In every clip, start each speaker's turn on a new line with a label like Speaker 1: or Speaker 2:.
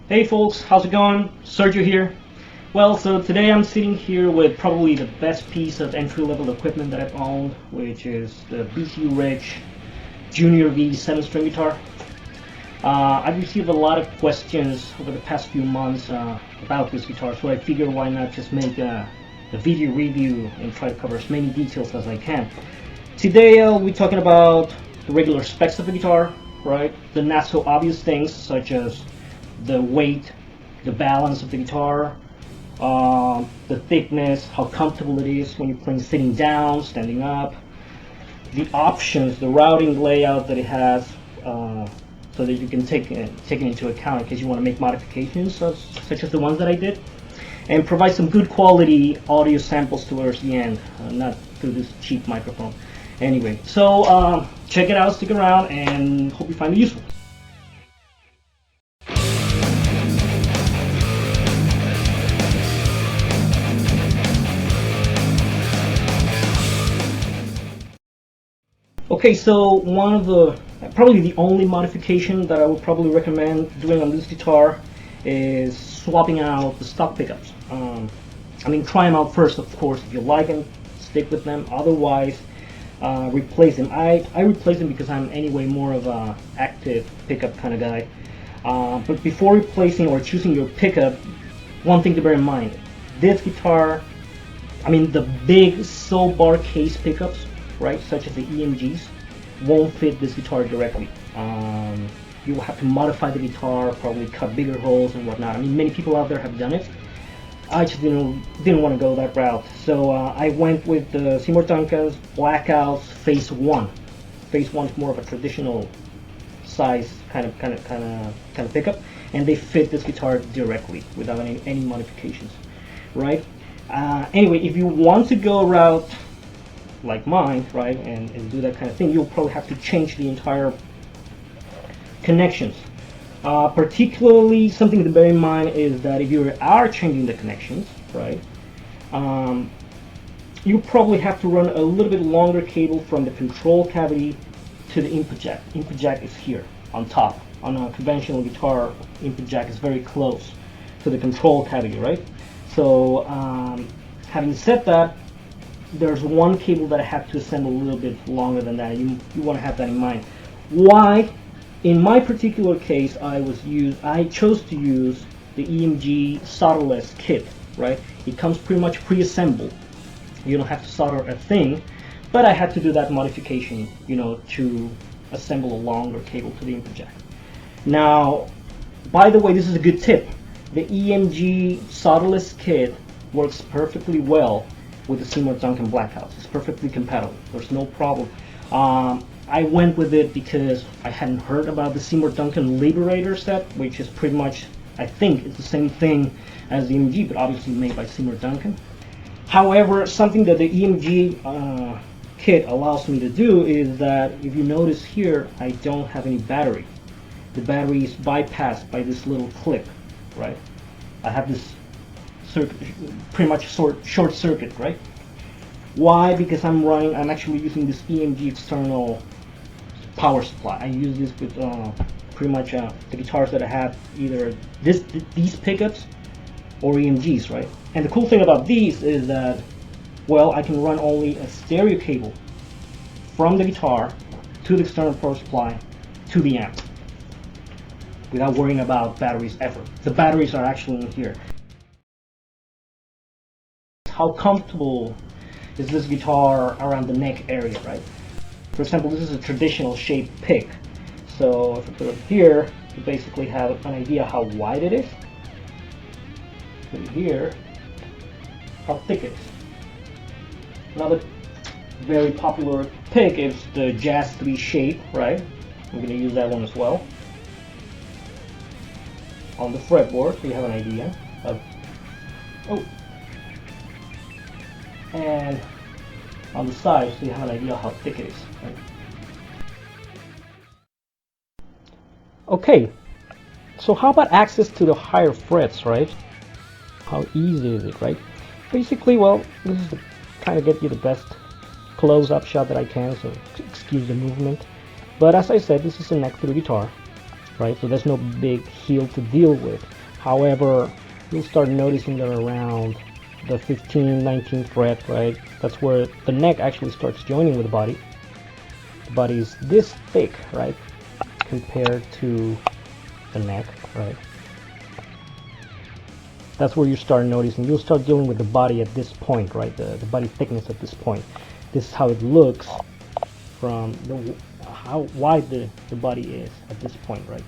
Speaker 1: Hey folks, how's it going? Sergio here. Well, so today I'm sitting here with probably the best piece of entry-level equipment that I've owned, which is the BC Rich Junior V 7-string guitar. I've received a lot of questions over the past few months about this guitar, so I figured why not just make a video review and try to cover as many details as I can. Today we're talking about the regular specs of the guitar, right? The not so obvious things such as the weight, the balance of the guitar, the thickness, how comfortable it is when you're playing sitting down, standing up, the options, the routing layout that it has, so that you can take it into account in case you want to make modifications such as the ones that I did, and provide some good quality audio samples towards the end, not through this cheap microphone. Anyway, so check it out, stick around, and hope you find it useful. Okay, so one of the, probably the only modification that I would probably recommend doing on this guitar is swapping out the stock pickups. I mean, try them out first, of course. If you like them, stick with them. Otherwise, replace them. I replace them because I'm anyway more of a active pickup kind of guy. But before replacing or choosing your pickup, one thing to bear in mind: this guitar, I mean, the big soul bar case pickups, right, such as the EMGs, won't fit this guitar directly. You will have to modify the guitar, probably cut bigger holes and whatnot. I mean, many people out there have done it. I just didn't want to go that route, so I went with the Seymour Duncan's Blackouts Phase 1. Phase 1 is more of a traditional size kind of pickup, and they fit this guitar directly without any modifications, right? Anyway, if you want to go a route like mine, right, and do that kind of thing, you'll probably have to change the entire connections. Particularly, something to bear in mind is that if you are changing the connections, right, you probably have to run a little bit longer cable from the control cavity to the input jack. Input jack is here on top. On a conventional guitar, input jack is very close to the control cavity, right? So having said that, there's one cable that I have to assemble a little bit longer than that. You want to have that in mind. Why? In my particular case, I chose to use the EMG solderless kit, right? It comes pretty much pre-assembled. You don't have to solder a thing, but I had to do that modification, you know, to assemble a longer cable to the input jack. Now, by the way, this is a good tip. The EMG solderless kit works perfectly well with the Seymour Duncan Blackouts. It's perfectly compatible. There's no problem. I went with it because I hadn't heard about the Seymour Duncan Liberator set, which is pretty much, I think, it's the same thing as the EMG, but obviously made by Seymour Duncan. However, something that the EMG kit allows me to do is that, if you notice here, I don't have any battery. The battery is bypassed by this little clip, right? I have this pretty much short circuit, right? Why? Because I'm actually using this EMG external power supply. I use this with pretty much the guitars that I have, either these pickups or EMGs, right? And the cool thing about these is that, well, I can run only a stereo cable from the guitar to the external power supply to the amp without worrying about batteries ever. The batteries are actually in here. How comfortable is this guitar around the neck area, right? For example, this is a traditional shape pick. So if I put it here, you basically have an idea how wide it is. Put it here, how thick it is. Another very popular pick is the Jazz 3 shape, right? I'm going to use that one as well. On the fretboard, so you have an idea of, and on the side, so you have an idea how thick it is. Right? Okay, so how about access to the higher frets, right? How easy is it, right? Basically, well, this is to kind of get you the best close-up shot that I can, so excuse the movement. But as I said, this is a neck through guitar, right? So there's no big heel to deal with. However, you'll start noticing that around the 15th, 19th fret, right? That's where the neck actually starts joining with the body. The body is this thick, right? Compared to the neck, right? That's where you start noticing. You'll start dealing with the body at this point, right? The body thickness at this point. This is how it looks from how wide the body is at this point, right?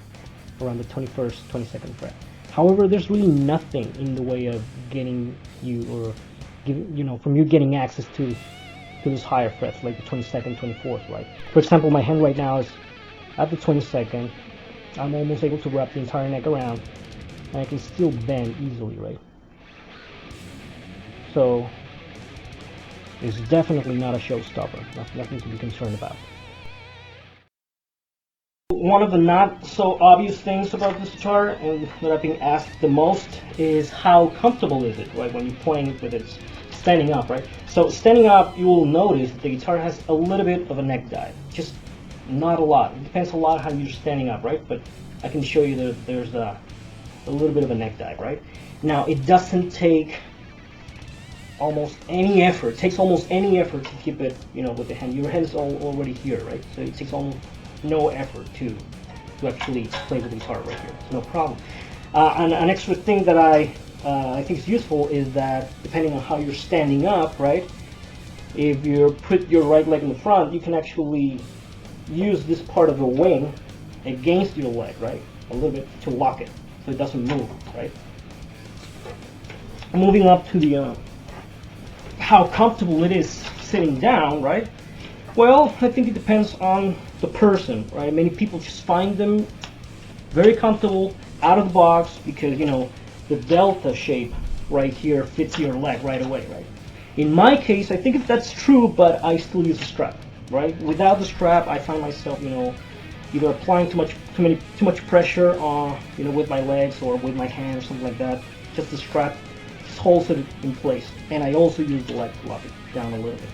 Speaker 1: Around the 21st, 22nd fret. However, there's really nothing in the way of getting you, or from you getting access to those higher frets, like the 22nd, 24th, right? For example, my hand right now is at the 22nd. I'm almost able to wrap the entire neck around, and I can still bend easily, right? So it's definitely not a showstopper. Nothing to be concerned about. One of the not so obvious things about this guitar, and that I've been asked the most, is how comfortable is it, right? When you're playing it with its standing up, right? So standing up, you will notice that the guitar has a little bit of a neck dive, just not a lot. It depends a lot how you're standing up, right? But I can show you that there's a little bit of a neck dive, right? Now, it doesn't take almost any effort. It takes almost any effort to keep it, with the hand. Your hand is already here, right? So it takes almost no effort to actually play with the guitar right here. It's no problem. And an extra thing that I think is useful is that depending on how you're standing up, right? If you put your right leg in the front, you can actually use this part of the wing against your leg, right? A little bit to lock it so it doesn't move, right? Moving up to the how comfortable it is sitting down, right? Well, I think it depends on the person, right? Many people just find them very comfortable out of the box because, the delta shape right here fits your leg right away, right? In my case, I think that's true, but I still use a strap, right? Without the strap, I find myself, either applying too much pressure on, with my legs or with my hands, something like that. Just the strap just holds it in place, and I also use the leg to lock it down a little bit.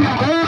Speaker 2: Bye.